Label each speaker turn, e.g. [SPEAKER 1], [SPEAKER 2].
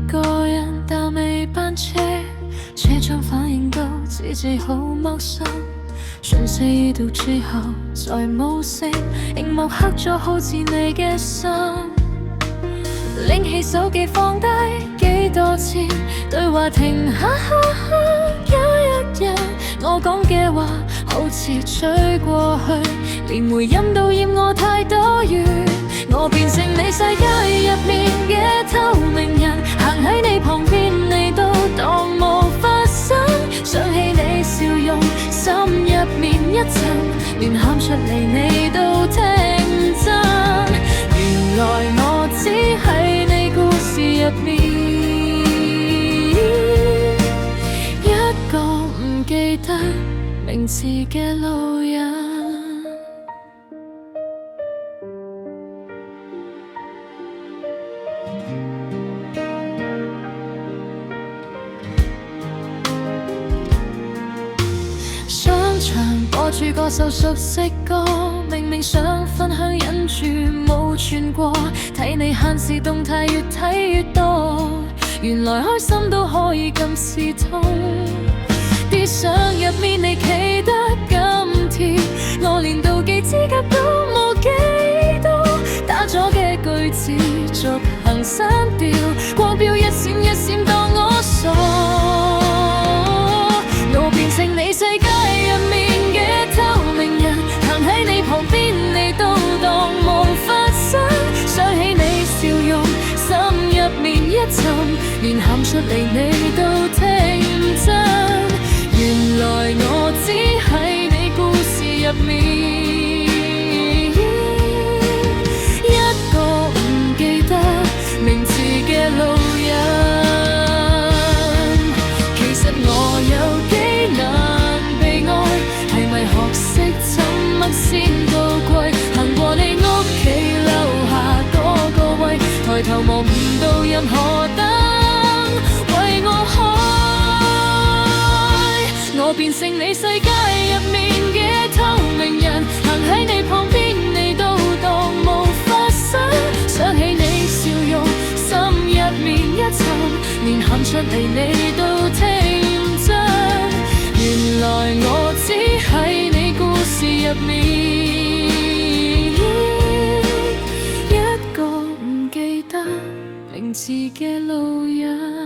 [SPEAKER 1] 個人但未班車，車窗反映到自己好陌生。訊息已讀之後再冇聲，熒幕黑咗好似你嘅心。拎起手機放低幾多次，對話停下哈哈，有一日我講嘅話好似吹過去，連回音都嫌我太多餘。我變成你世界入面嘅透明人，行喺你旁邊你都當無發生。想起你笑容，心入面一震，連喊出嚟你都聽真。原來我只喺你故事入面一個唔記得名字嘅路人。商場播住嗰首熟悉歌，明明想分享忍住冇轉過，睇你限時動態越睇越多，原來開心都可以咁刺痛。啲相入面你企得咁貼，我連妒忌資格都冇幾多，打咗嘅句子逐行刪掉，光標一閃一閃當我傻。我變成你世界入面嘅透明人，行喺你旁邊你都當無發生。想起你笑容，心入面一沉，連喊出嚟你都聽真。原來我只喺你故事入面一個唔記得名字嘅路人。其實我有幾難被愛，係咪學識沉默先到貴？行過你屋企樓下嗰個位，抬頭望唔到任何燈為我開。我變成你世界入面嘅透明人，行喺你旁邊你都當無發生。想起你笑容，心入面一沉，連喊出嚟你都聽真。原來我只喺你故事入面一個唔記得名字嘅路人。